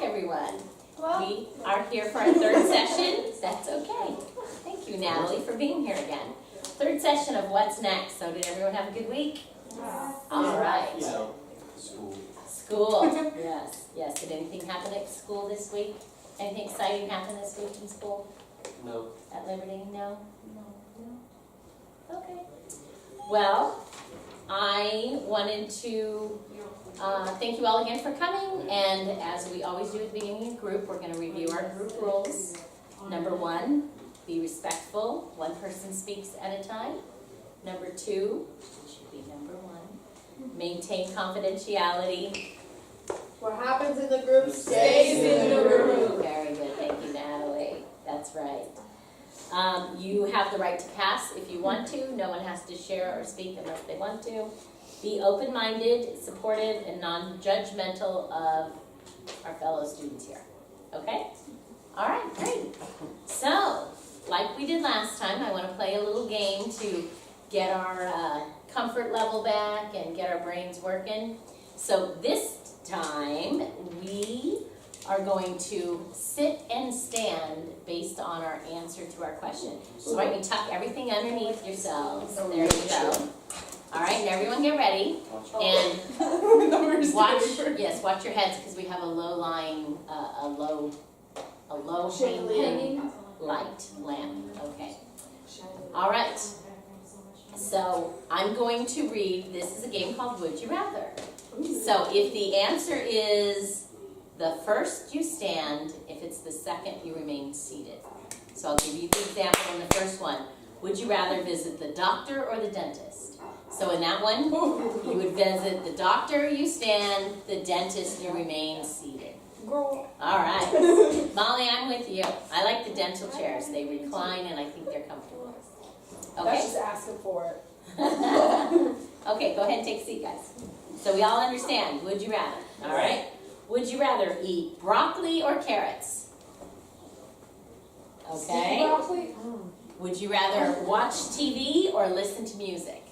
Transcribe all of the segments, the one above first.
everyone. We are here for our third session. That's okay. Thank you, Natalie, for being here again. Third session of What's Next. So did everyone have a good week? All right. School. Yes. Did anything happen at school this week? Anything exciting happen this week in school? No. At Liberty? No? Okay. Well, I wanted to thank you all again for coming, and as we always do at the beginning of group, we're going to review our group rules. Number 1, be respectful. One person speaks at a time. Number 2, which should be number 1, maintain confidentiality. What happens in the group stays in the group. Very good, thank you, Natalie. That's right. You have the right to pass if you want to. No one has to share or speak unless they want to. Be open-minded, supportive, and non-judgmental of our fellow students here. Okay? All right, great. So, like we did last time, I want to play a little game to get our comfort level back and get our brains working. So this time, we are going to sit and stand based on our answer to our question. So I can tuck everything underneath yourselves. There you go. All right, and everyone get ready. And watch your heads because we have a low hanging light lamp. Okay. All right. So I'm going to read, this is a game called Would You Rather. So if the answer is the first, you stand. If it's the second, you remain seated. So I'll give you the example in the first one. Would you rather visit the doctor or the dentist? So in that one, you would visit the doctor, you stand, the dentist, you remain seated. All right. Molly, I'm with you. I like the dental chairs. They recline and I think they're comfortable. Okay? That's just asking for it. Okay, go ahead and take a seat, guys. So we all understand. Would you rather? All right. Would you rather eat broccoli or carrots? Okay. Broccoli? Would you rather watch TV or listen to music?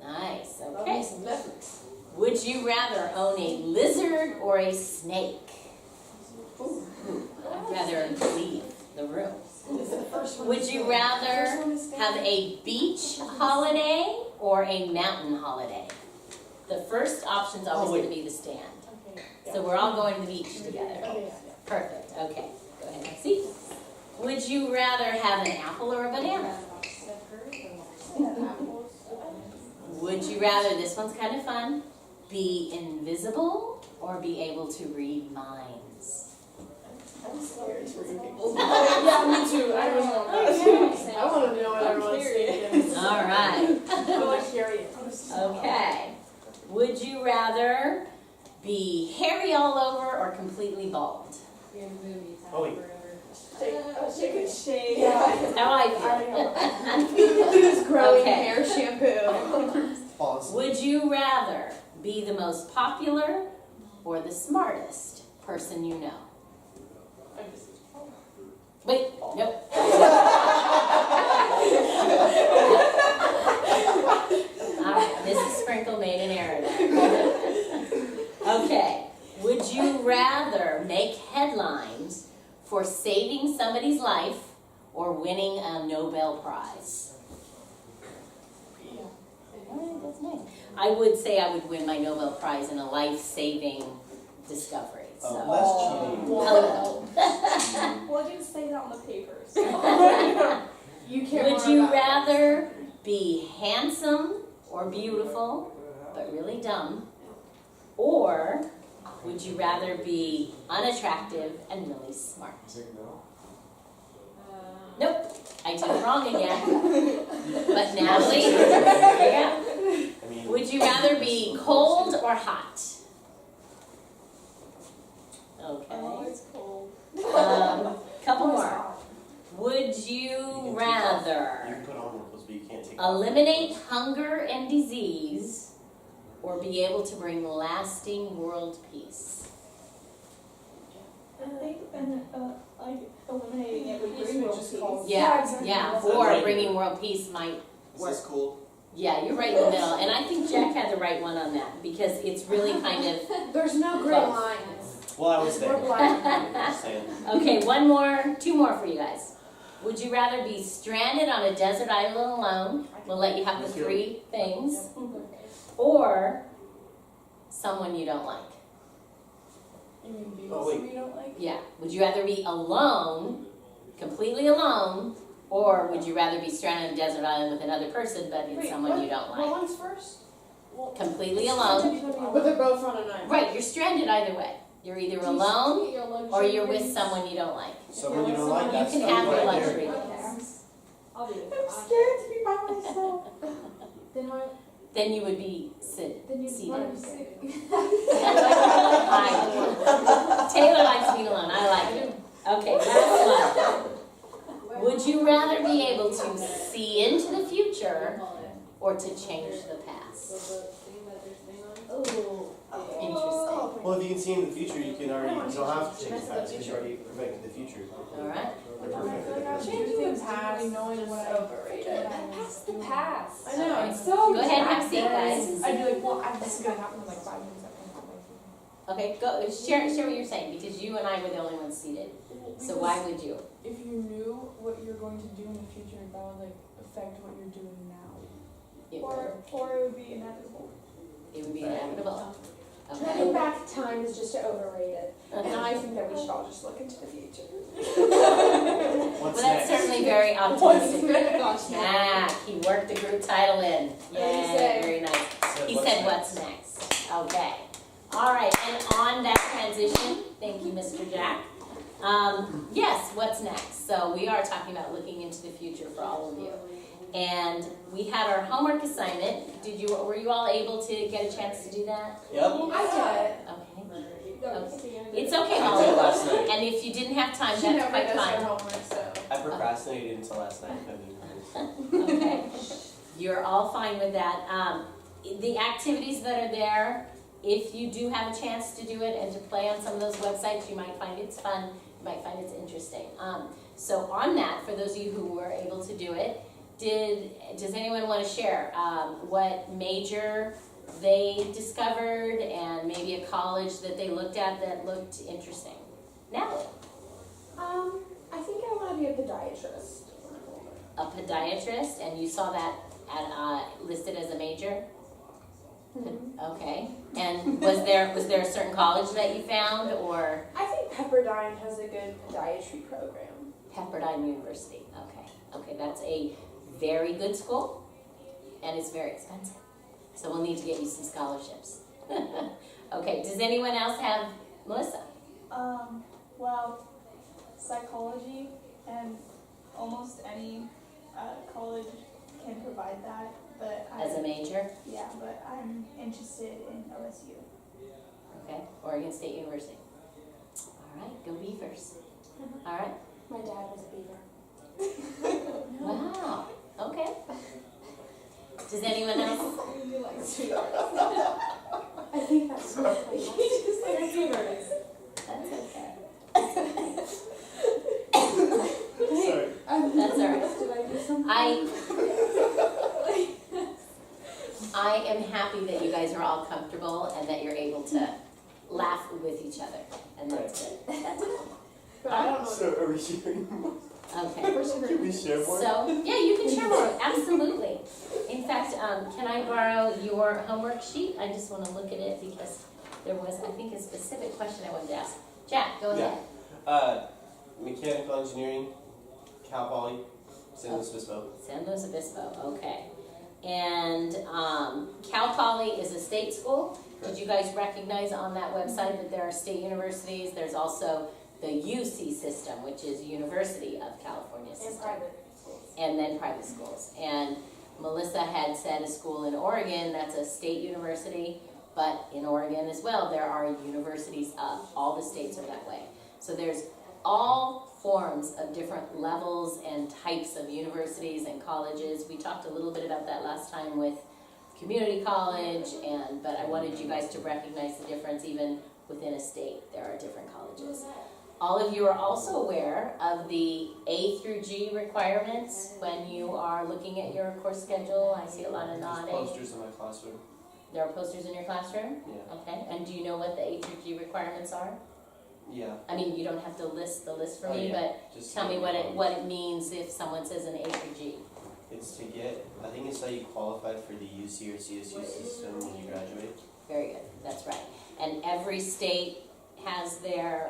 Nice. Okay. Would you rather own a lizard or a snake? I'd rather leave the room. Would you rather have a beach holiday or a mountain holiday? The first option is always going to be the stand. So we're all going to the beach together. Perfect. Okay. Go ahead and have a seat. Would you rather have an apple or a banana? Would you rather, this one's kind of fun, be invisible or be able to read minds? I'm scared to read people's minds. Yeah, me too. I really want that. I want to know what everyone's thinking. All right. I'm curious. Okay. Would you rather be hairy all over or completely bald? Oh, wait. She could shave. That's how I feel. Use growing Okay. hair shampoo. Would you rather be the most popular or the smartest person you know? Wait, nope. All right, Mrs. Sprinkle made an error there. Okay, would you rather make headlines for saving somebody's life or winning a Nobel Prize? That's nice. I would say I would win my Nobel Prize in a life-saving discovery. So. Less cheating. Well, you say that on the papers. You can't. Would you rather be handsome or beautiful, but really dumb? Or would you rather be unattractive and really smart? Nope, I did it wrong again. But Natalie, yeah. Would you rather be cold or hot? Okay. Oh, it's cold. Couple more. Would you rather You can put on one clothes, but you can't take eliminate hunger and disease or be able to bring lasting world peace? I think like eliminating it would bring world peace. Yeah. Or bringing world peace might Is this cool? Yeah, you're right in the middle. And I think Jack had the right one on that because it's really kind of, There's no gray lines. Well, I was there. We're blind. Just saying. Okay, two more for you guys. Would you rather be stranded on a desert island alone? We'll let you have the three things. Or someone you don't like. You mean be Oh, with wait. someone you don't like? Yeah. Would you rather be alone, completely alone, or would you rather be stranded on a desert island with another person, but it's someone you don't What like? one's first? Completely alone. But they're both on an island. Right, you're stranded either way. You're either alone or you're with someone you don't like. Someone you don't like, that's You can have your right luxury. there. I'll do it. I'm scared to be by myself. Then why? Then you would be seated. Seated. Taylor likes being alone. I like it. Okay, last one. Would you rather be able to see into the future or to change the past? Interesting. Well, if you can see in the future, you don't have to change the past because you already predicted the future. All right. Changing the past knowing what's overrated. That's the past. I know, it's so Go ahead, have a seat, guys. I'd be like, well, this is gonna happen in like 5 minutes. Okay, go share what you're saying because you and I were the only ones seated. So why would you? If you knew what you're going to do in the future, that would like affect what you're doing now. It Or would, it would be inevitable. it would be inevitable. Okay. Turning back time is just overrated. And I think that we should all just look into the future. Well, What's that's next? certainly very optimistic. Gosh, Mac, he worked the group title in. What did he Yay, say? very nice. He What's said, next? what's next? Okay. All right, and on that transition, thank you, Mr. Jack. Yes, what's next? So we are talking about looking into the future for all of you. And we had our homework assignment. Were you all able to get a chance to do that? Yep. I Okay. It's okay, I did Molly. it last night. And if you didn't have time, She that's never quite does her fine. homework, so. I procrastinated until last night. Okay, you're all fine with that. The activities that are there, if you do have a chance to do it and to play on some of those websites, you might find it's fun, you might find it's interesting. So on that, for those of you who were able to do it, does anyone want to share what major they discovered and maybe a college that they looked at that looked interesting? Natalie? I think I want to be a podiatrist. A podiatrist, and you saw that listed as a major? Okay. And was there a certain college that you found, or I think Pepperdine has a good podiatry program. Pepperdine University? Okay. Okay, that's a very good school, and it's very expensive. So we'll need to get you some scholarships. Okay. Does anyone else have Melissa? Well, psychology and almost any college can provide that, but As a major? but I'm interested in OSU. Okay. Oregon State University. All right. Go Beavers. All right. My dad was a beaver. Wow. Okay. Does anyone else? I think that's my place. That's okay. Sorry. That's all right. Did I do something? I am happy that you guys are all comfortable and that you're able to laugh with each other, and that's good. That's good. But I don't know. So are we sharing more? Okay. Can we share more? So yeah, you can share more. Absolutely. In fact, can I borrow your homework sheet? I just want to look at it because there was, I think, a specific question I wanted to ask. Jack, go ahead. Mechanical engineering, Cal Poly, San Luis Obispo. San Luis Obispo. Okay. And Cal Poly is a state school. Did you guys recognize on that website that there are state universities? There's also the UC system, which is University of California system. And private schools. And then private schools. And Melissa had said a school in Oregon, that's a state university, but in Oregon as well, there are universities of, all the states are that way. So there's all forms of different levels and types of universities and colleges. We talked a little bit about that last time with community college, but I wanted you guys to recognize the difference even within a state. There are different colleges. All of you are also aware of the A through G requirements when you are looking at your course schedule. I see a lot of There's nodding. posters in my classroom. There are posters in your classroom? Yeah. Okay, and do you know what the A through G requirements are? Yeah, I mean, you don't have to list the list for Oh, me, yeah. but just. tell me what it means if someone says an A through G. It's to get, I think it's how you qualify for the UC or CSU system when you graduate. Very good, that's right. And every state has their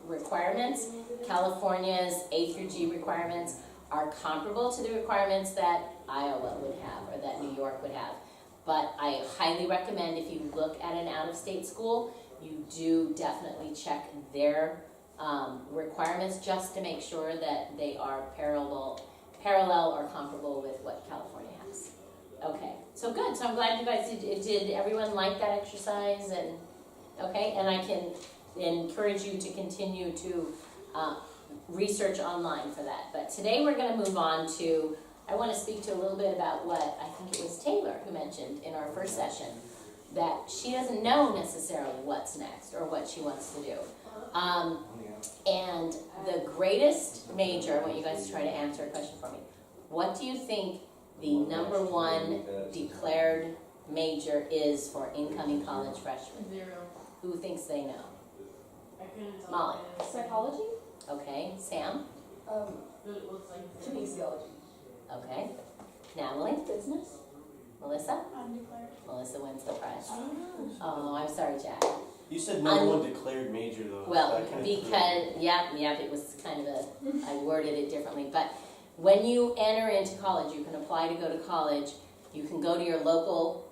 requirements. California's A through G requirements are comparable to the requirements that Iowa would have or that New York would have. But I highly recommend if you look at an out-of-state school, you do definitely check their requirements just to make sure that they are parallel or comparable with what California has. Okay, so good. So I'm glad you guys did everyone like that exercise? And okay, and I can encourage you to continue to research online for that. But today we're going to move on to, I want to speak to a little bit about what I think it was Taylor who mentioned in our first session, that she doesn't know necessarily what's next or what she wants to do. And the greatest major, I want you guys to try to answer a question for me. What do you think the #1 declared major is for incoming college freshmen? 0. Who thinks they know? I couldn't tell. Molly. Psychology? Okay, Sam? But it looks like Kinesiology. Okay. Natalie? Business? Melissa? undeclared. Melissa wins the prize. Oh, I'm sorry, Jack. You said #1 declared major though. Well, That kind of- because, yeah, it was kind of I worded it differently. But when you enter into college, you can apply to go to college. You can go to your local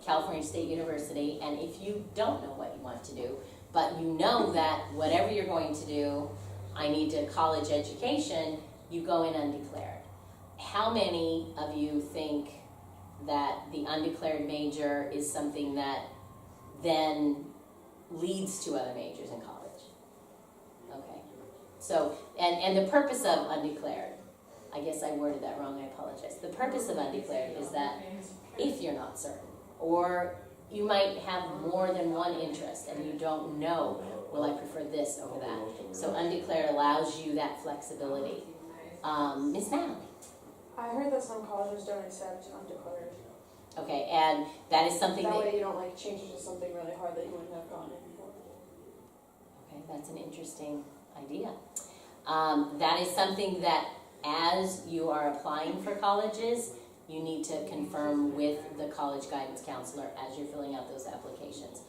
California State University, and if you don't know what you want to do, but you know that whatever you're going to do, I need a college education, you go in undeclared. How many of you think that the undeclared major is something that then leads to other majors in college? Okay. So, and the purpose of undeclared, I guess I worded that wrong, I apologize. The purpose of undeclared is that if you're not certain, or you might have more than one interest and you don't know, will I prefer this over that? So undeclared allows you that flexibility. Miss Natalie? I heard that some colleges don't accept undeclared. Okay, and that is something That that, way you don't like change it to something really hard that you wouldn't have gone in before. okay, that's an interesting idea. That is something that as you are applying for colleges, you need to confirm with the college guidance counselor as you're filling out those applications.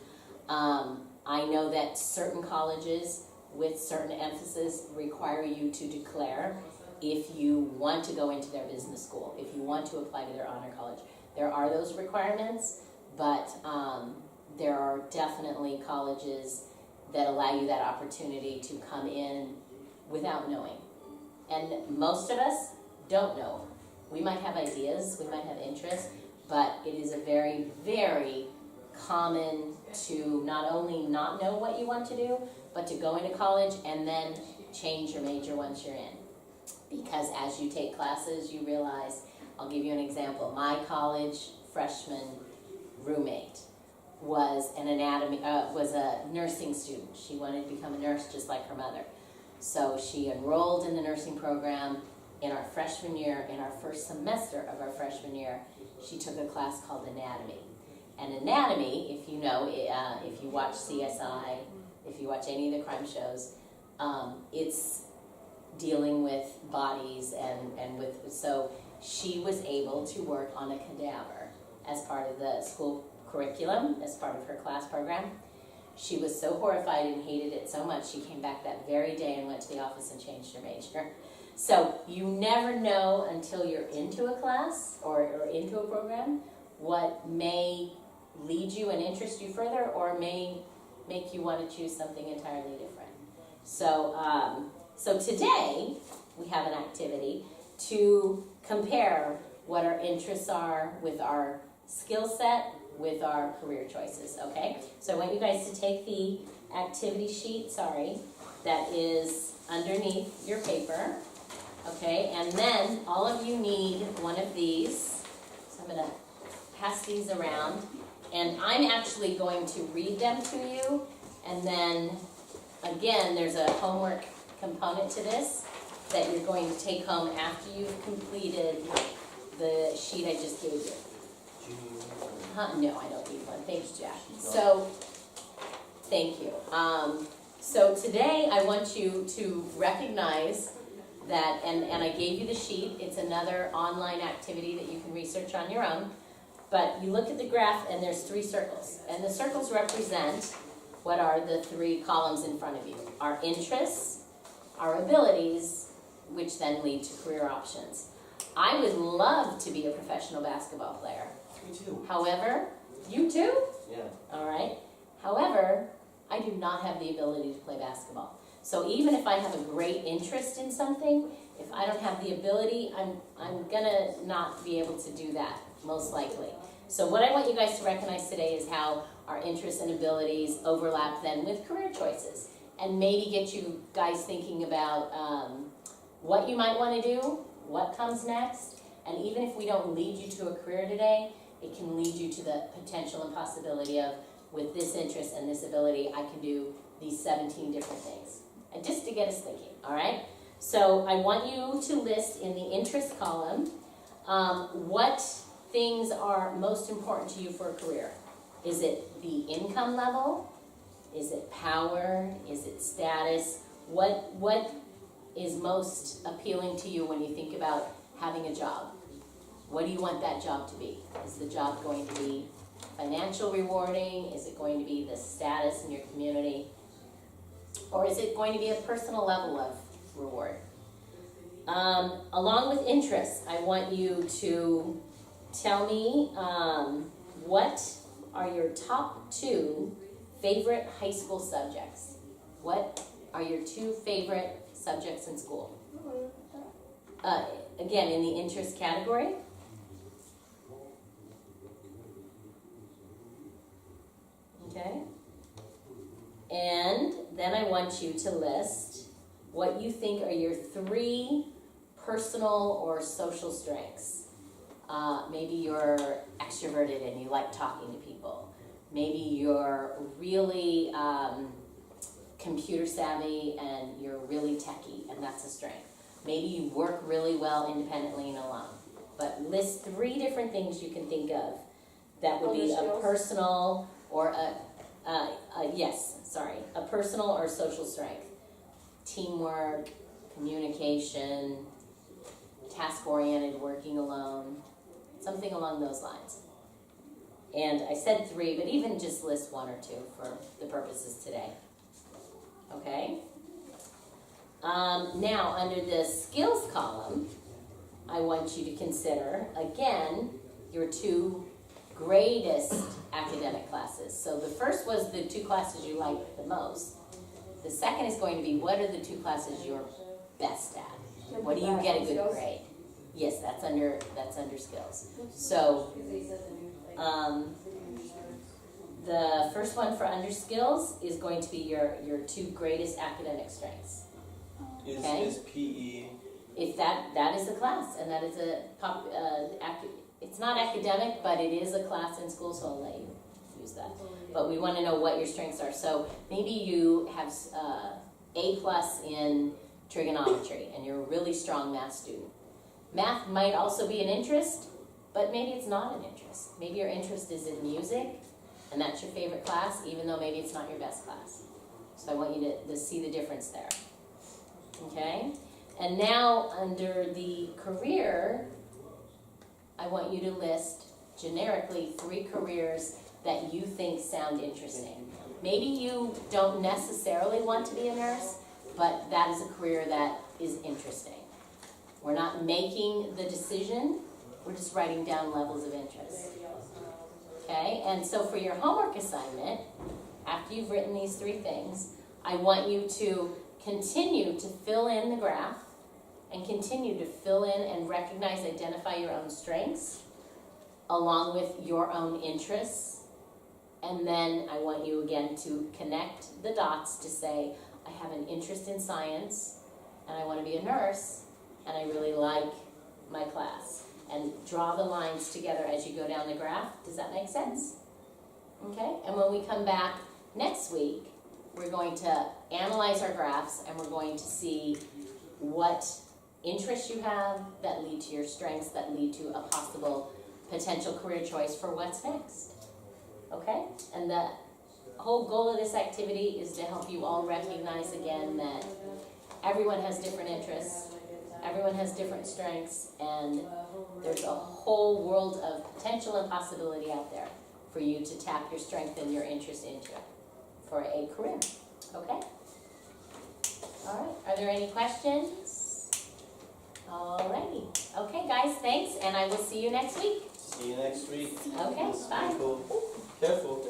I know that certain colleges with certain emphasis require you to declare if you want to go into their business school, if you want to apply to their honor college. There are those requirements, but there are definitely colleges that allow you that opportunity to come in without knowing. And most of us don't know. We might have ideas, we might have interests, but it is a very, very common to not only not know what you want to do, but to go into college and then change your major once you're in. Because as you take classes, you realize, I'll give you an example. My college freshman roommate was was a nursing student. She wanted to become a nurse just like her mother. So she enrolled in the nursing program in our freshman year. In our first semester of our freshman year, she took a class called anatomy. And anatomy, if you know, if you watch CSI, if you watch any of the crime shows, it's dealing with bodies and with, so she was able to work on a cadaver as part of the school curriculum, as part of her class program. She was so horrified and hated it so much, she came back that very day and went to the office and changed her major. So you never know until you're into a class or into a program what may lead you and interest you further or may make you want to choose something entirely different. So, so today we have an activity to compare what our interests are with our skill set, with our career choices, okay? So I want you guys to take the activity sheet, that is underneath your paper, okay? And then all of you need one of these. So I'm gonna pass these around. And I'm actually going to read them to you. And then, again, there's a homework component to this that you're going to take home after you've completed the sheet I just gave you. No, I don't need one. Thanks, Jack. So, Thank you. So today I want you to recognize that, and I gave you the sheet, it's another online activity that you can research on your own, but you look at the graph and there's 3 circles, and the circles represent what are the 3 columns in front of you. Our interests, our abilities, which then lead to career options. I would love to be a professional basketball player. Me too. However, you too? Yeah. All right. However, I do not have the ability to play basketball. So even if I have a great interest in something, if I don't have the ability, I'm gonna not be able to do that, most likely. So what I want you guys to recognize today is how our interests and abilities overlap then with career choices. And maybe get you guys thinking about what you might want to do, what comes next, and even if we don't lead you to a career today, it can lead you to the potential and possibility of, with this interest and this ability, I can do these 17 different things. And just to get us thinking, all right? So I want you to list in the interest column what things are most important to you for a career. Is it the income level? Is it power? Is it status? What is most appealing to you when you think about having a job? What do you want that job to be? Is the job going to be financial rewarding? Is it going to be the status in your community? Or is it going to be a personal level of reward? Along with interests, I want you to tell me what are your top 2 favorite high school subjects? What are your 2 favorite subjects in school? Again, in the interest category. Okay. And then I want you to list what you think are your 3 personal or social strengths. Maybe you're extroverted and you like talking to people. Maybe you're really computer savvy and you're really techie, and that's a strength. Maybe you work really well independently and alone. But list 3 different things you can think of that would be a personal or a personal or social strength. Teamwork, communication, task-oriented, working alone, something along those lines. And I said 3, but even just list 1 or 2 for the purposes today. Okay? Now, under the skills column, I want you to consider, again, your 2 greatest academic classes. So the first was the 2 classes you liked the most. The second is going to be, what are the 2 classes you're best at? What do you get a good grade? Yes, that's under skills. So the first one for under skills is going to be your 2 greatest academic strengths. Okay? Is PE? If that is a class, and that is it's not academic, but it is a class in school, so I'll let you use that. But we want to know what your strengths are. So maybe you have A+ in trigonometry, and you're a really strong math student. Math might also be an interest, but maybe it's not an interest. Maybe your interest is in music, and that's your favorite class, even though maybe it's not your best class. So I want you to see the difference there. Okay? And now under the career, I want you to list generically 3 careers that you think sound interesting. Maybe you don't necessarily want to be a nurse, but that is a career that is interesting. We're not making the decision, we're just writing down levels of interest. Okay, and so for your homework assignment, after you've written these 3 things, I want you to continue to fill in the graph and continue to fill in and recognize, identify your own strengths along with your own interests. And then I want you again to connect the dots to say, I have an interest in science and I want to be a nurse and I really like my class. And draw the lines together as you go down the graph. Does that make sense? Okay, and when we come back next week, we're going to analyze our graphs and we're going to see what interests you have that lead to your strengths, that lead to a possible potential career choice for what's next. Okay? And the whole goal of this activity is to help you all recognize again that everyone has different interests, everyone has different strengths, and there's a whole world of potential and possibility out there for you to tap your strength and your interest into for a career. Okay? All right. Are there any questions? Alrighty. Okay, guys, thanks, and I will see you next week. See you next week. Okay, This is bye. pretty cool. Careful.